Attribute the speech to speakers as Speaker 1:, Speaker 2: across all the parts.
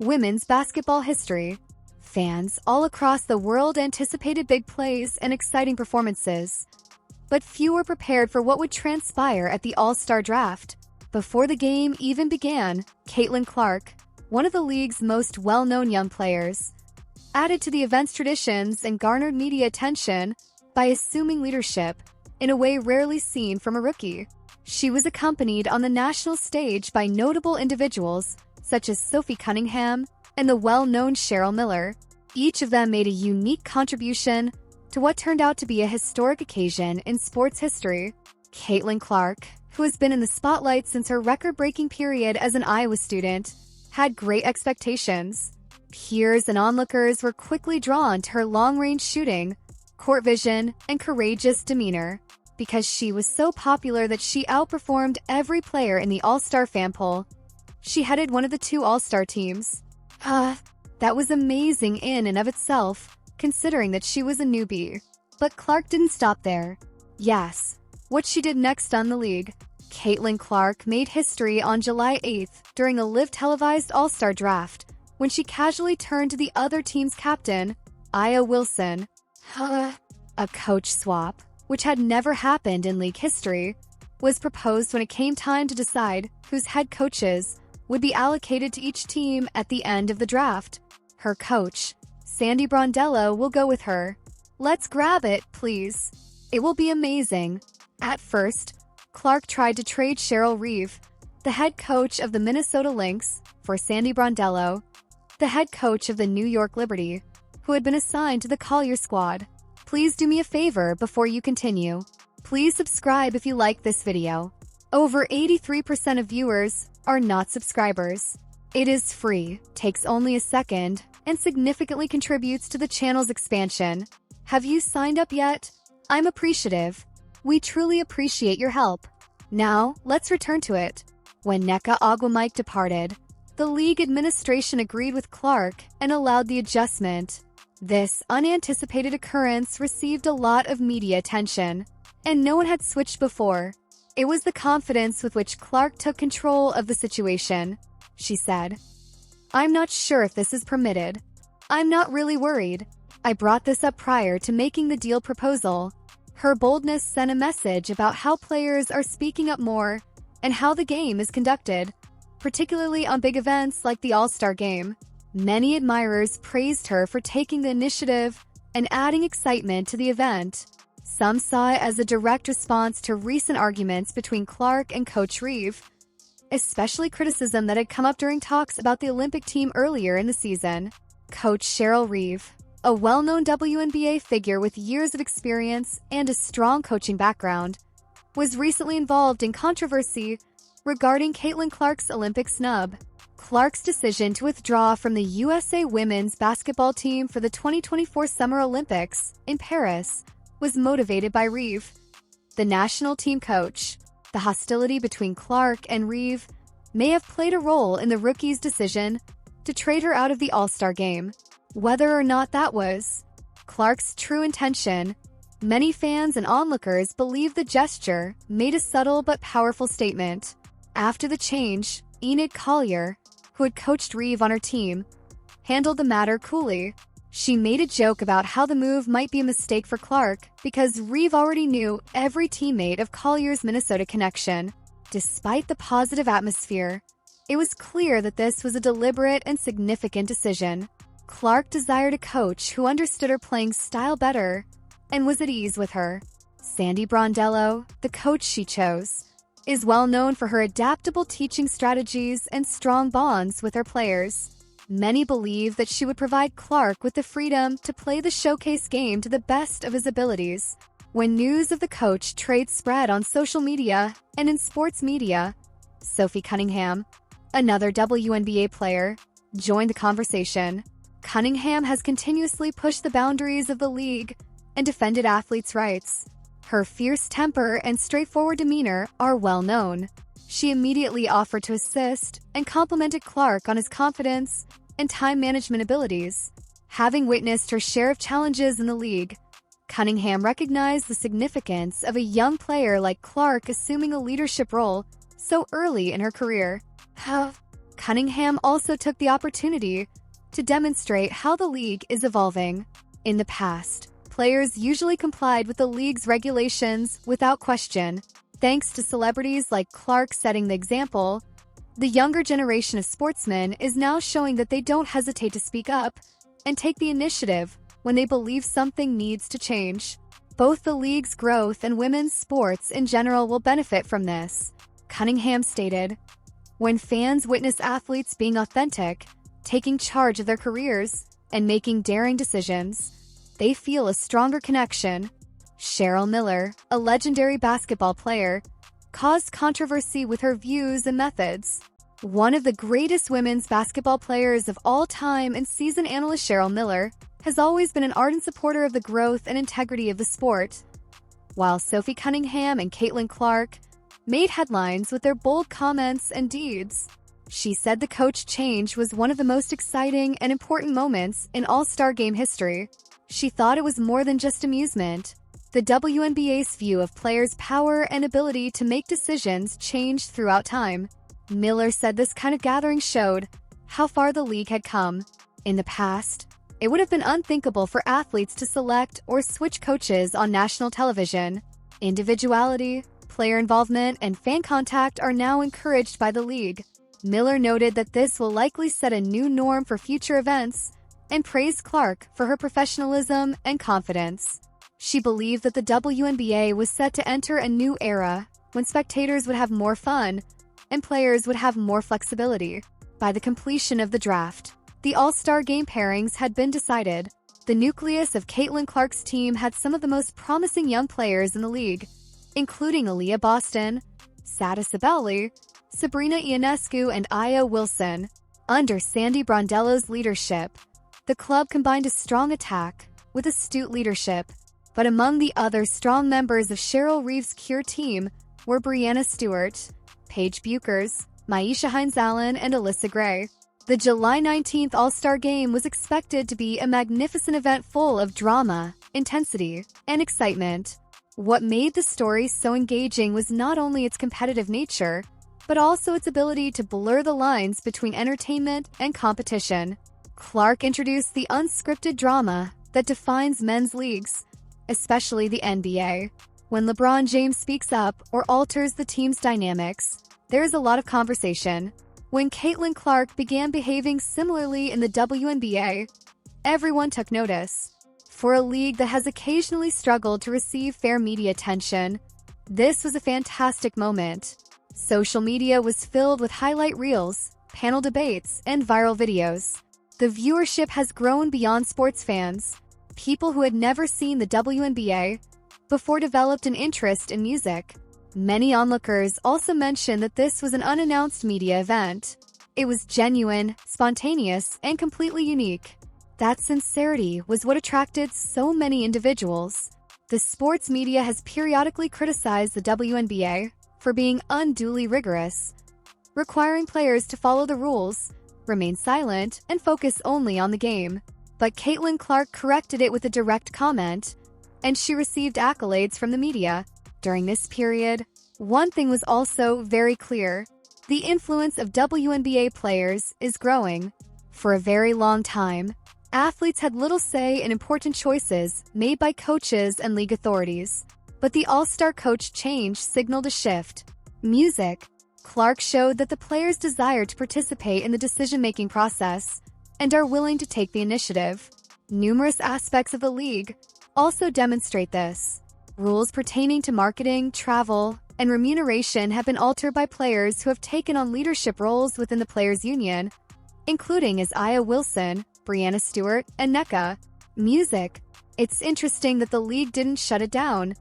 Speaker 1: women's basketball history. Fans all across the world anticipated big plays and exciting performances, but few were prepared for what would transpire at the All-Star Draft. Before the game even began, Caitlin Clark, one of the league's most well-known young players, added to the event's traditions and garnered media attention by assuming leadership in a way rarely seen from a rookie. She was accompanied on the national stage by notable individuals such as Sophie Cunningham and the well-known Cheryl Miller. Each of them made a unique contribution to what turned out to be a historic occasion in sports history. Caitlin Clark, who has been in the spotlight since her record-breaking period as an Iowa student, had great expectations. Peers and onlookers were quickly drawn to her long-range shooting, court vision, and courageous demeanor. Because she was so popular that she outperformed every player in the All-Star fan poll, she headed one of the two All-Star teams. That was amazing in and of itself, considering that she was a newbie. But Clark didn't stop there. Yes, what she did next on the league. Caitlin Clark made history on July 8th during a live-televised All-Star Draft, when she casually turned to the other team's captain, Aya Wilson. A coach swap, which had never happened in league history, was proposed when it came time to decide whose head coaches would be allocated to each team at the end of the draft. Her coach, Sandy Brondello, will go with her. Let's grab it, please. It will be amazing. At first, Clark tried to trade Cheryl Reeve, the head coach of the Minnesota Lynx, for Sandy Brondello, the head coach of the New York Liberty, who had been assigned to the Collier squad. Please do me a favor before you continue. Please subscribe if you like this video. Over 83% of viewers are not subscribers. It is free, takes only a second, and significantly contributes to the channel's expansion. Have you signed up yet? I'm appreciative. We truly appreciate your help. Now, let's return to it. When Nneka Ogwumike departed, the league administration agreed with Clark and allowed the adjustment. This unanticipated occurrence received a lot of media attention, and no one had switched before. It was the confidence with which Clark took control of the situation. She said, "I'm not sure if this is permitted. I'm not really worried. I brought this up prior to making the deal proposal." Her boldness sent a message about how players are speaking up more and how the game is conducted, particularly on big events like the All-Star Game. Many admirers praised her for taking the initiative and adding excitement to the event. Some saw it as a direct response to recent arguments between Clark and Coach Reeve, especially criticism that had come up during talks about the Olympic team earlier in the season. Coach Cheryl Reeve, a well-known WNBA figure with years of experience and a strong coaching background, was recently involved in controversy regarding Caitlin Clark's Olympic snub. Clark's decision to withdraw from the USA women's basketball team for the 2024 Summer Olympics in Paris was motivated by Reeve, the national team coach. The hostility between Clark and Reeve may have played a role in the rookie's decision to trade her out of the All-Star game. Whether or not that was Clark's true intention, many fans and onlookers believe the gesture made a subtle but powerful statement. After the change, Enid Collier, who had coached Reeve on her team, handled the matter coolly. She made a joke about how the move might be a mistake for Clark because Reeve already knew every teammate of Collier's Minnesota connection. Despite the positive atmosphere, it was clear that this was a deliberate and significant decision. Clark desired a coach who understood her playing style better and was at ease with her. Sandy Brondello, the coach she chose, is well known for her adaptable teaching strategies and strong bonds with her players. Many believe that she would provide Clark with the freedom to play the showcase game to the best of his abilities. When news of the coach trade spread on social media and in sports media, Sophie Cunningham, another WNBA player, joined the conversation. Cunningham has continuously pushed the boundaries of the league and defended athletes' rights. Her fierce temper and straightforward demeanor are well known. She immediately offered to assist and complimented Clark on his confidence and time management abilities. Having witnessed her share of challenges in the league, Cunningham recognized the significance of a young player like Clark assuming a leadership role so early in her career. Cunningham also took the opportunity to demonstrate how the league is evolving. In the past, players usually complied with the league's regulations without question. Thanks to celebrities like Clark setting the example, the younger generation of sportsmen is now showing that they don't hesitate to speak up and take the initiative when they believe something needs to change. Both the league's growth and women's sports in general will benefit from this, Cunningham stated. When fans witness athletes being authentic, taking charge of their careers, and making daring decisions, they feel a stronger connection. Cheryl Miller, a legendary basketball player, caused controversy with her views and methods. One of the greatest women's basketball players of all time and seasoned analyst Cheryl Miller has always been an ardent supporter of the growth and integrity of the sport. While Sophie Cunningham and Clark made headlines with their bold comments and deeds, she said the coach change was one of the most exciting and important moments in All-Star Game history. She thought it was more than just amusement. The WNBA's view of players' power and ability to make decisions changed throughout time. Miller said this kind of gathering showed how far the league had come. In the past, it would have been unthinkable for athletes to select or switch coaches on national television. Individuality, player involvement, and fan contact are now encouraged by the league. Miller noted that this will likely set a new norm for future events and praised Clark for her professionalism and confidence. She believed that the WNBA was set to enter a new era when spectators would have more fun and players would have more flexibility. By the completion of the draft, the All-Star Game pairings had been decided. The nucleus of Clark's team had some of the most promising young players in the league, including Aaliyah Boston, Sada Sabelli, Sabrina Ionescu, and Aya Wilson. Under Sandy Brondello's leadership, the club combined a strong attack with astute leadership. But among the other strong members of Cheryl Reeves' Cure team were Brianna Stewart, Paige Buchers, Maisha Hines-Allen, and Alyssa Gray. The July 19th All-Star Game was expected to be a magnificent event full of drama, intensity, and excitement. What made the story so engaging was not only its competitive nature, but also its ability to blur the lines between entertainment and competition. Clark introduced the unscripted drama that defines men's leagues, especially the NBA. When LeBron James speaks up or alters the team's dynamics, there is a lot of conversation. When Clark began behaving similarly in the WNBA, everyone took notice. For a league that has occasionally struggled to receive fair media attention, this was a fantastic moment. Social media was filled with highlight reels, panel debates, and viral videos. The viewership has grown beyond sports fans. People who had never seen the WNBA before developed an interest in music. Many onlookers also mentioned that this was an unannounced media event. It was genuine, spontaneous, and completely unique. That sincerity was what attracted so many individuals. The sports media has periodically criticized the WNBA for being unduly rigorous, requiring players to follow the rules, remain silent, and focus only on the game. But Clark corrected it with a direct comment, and she received accolades from the media. During this period, one thing was also very clear. The influence of WNBA players is growing. For a very long time, athletes had little say in important choices made by coaches and league authorities. But the All-Star coach change signaled a shift. Music. Clark showed that the players desire to participate in the decision-making process and are willing to take the initiative. Numerous aspects of the league also demonstrate this. Rules pertaining to marketing, travel, and remuneration have been altered by players who have taken on leadership roles within the Players' Union, including as Aya Wilson, Brianna Stewart, and NECA. Music. It's interesting that the league didn't shut it down.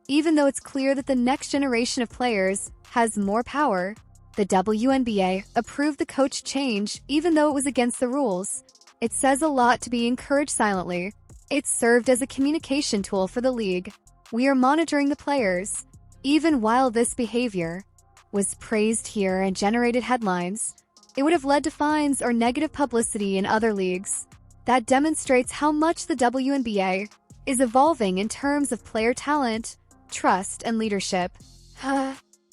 Speaker 1: Even though it's clear that the next generation of players has more power, the WNBA approved the coach change even though it was against the rules. It says a lot to be encouraged silently. It served as a communication tool for the league. We are monitoring the players. Even while this behavior was praised here and generated headlines, it would have led to fines or negative publicity in other leagues. That demonstrates how much the WNBA is evolving in terms of player talent, trust, and leadership.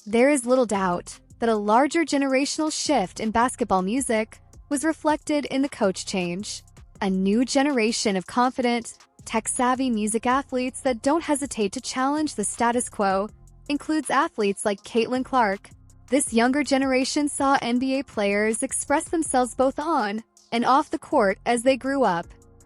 Speaker 1: There is little doubt that that a larger generational shift in basketball music was reflected in the coach change. A new generation of confident, tech-savvy music athletes that don't hesitate to challenge the status quo includes athletes like Caitlin Clark. This younger generation saw NBA players express themselves both on and off the court as they grew up.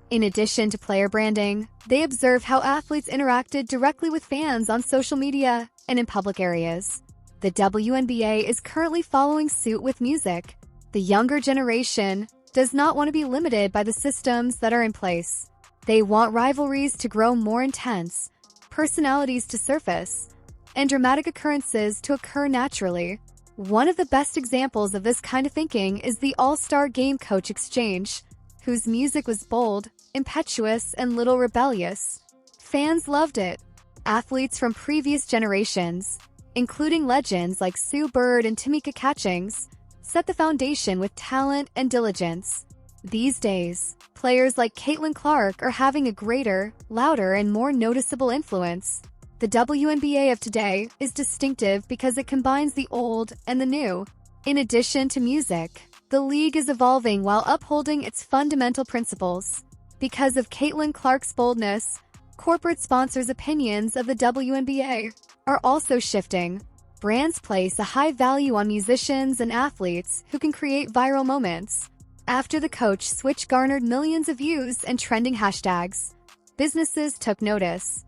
Speaker 1: In addition to player branding, they observed how athletes interacted directly with fans on social media and in public areas. The WNBA is currently following suit with music. The younger generation does not want to be limited by the systems that are in place. They want rivalries to grow more intense, personalities to surface, and dramatic occurrences to occur naturally. One of the best examples of this kind of thinking is the All-Star Game Coach Exchange, whose music was bold, impetuous, and little rebellious. Fans loved it. Athletes from previous generations, including legends like Sue Bird and Tamika Catchings, set the foundation with talent and diligence. These days, players like Caitlin Clark are having a greater, louder, and more noticeable influence. The WNBA of today is distinctive because it combines the old and the new. In addition to music, the league is evolving while upholding its fundamental principles. Because of Caitlin Clark's boldness, corporate sponsors' opinions of the WNBA are also shifting. Brands place a high value on musicians and athletes who can create viral moments. After the coach switch garnered millions of views and trending hashtags, businesses took notice.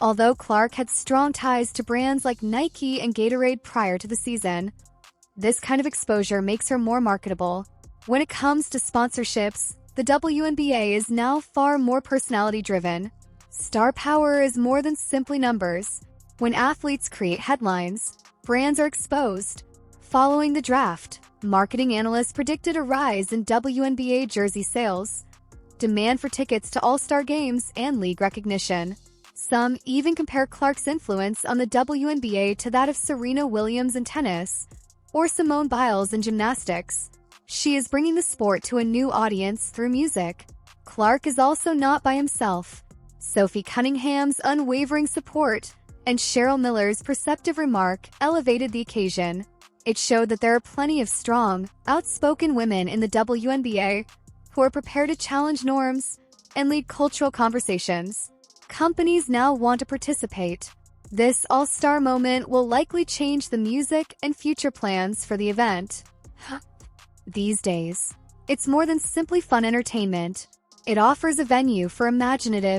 Speaker 1: Although Clark had strong ties to brands like Nike and Gatorade prior to the season, this kind of exposure makes her more marketable. When it comes to sponsorships, the WNBA is now far more personality-driven. Star power is more than simply numbers. When athletes create headlines, brands are exposed. Following the draft, marketing analysts predicted a rise in WNBA jersey sales, demand for tickets to All-Star games, and league recognition. Some even compare Clark's influence on the WNBA to that of Serena Williams in tennis or Simone Biles in gymnastics. She is bringing the sport to a new audience through music. Clark is also not by himself. Sophie Cunningham's unwavering support and Cheryl Miller's perceptive remark elevated the occasion. It showed that there are plenty of strong, outspoken women in the WNBA who are prepared to challenge norms and lead cultural conversations. Companies now want to participate. This all-star moment will likely change the music and future plans for the event. These days, it's more than simply fun entertainment. It offers a venue for imaginative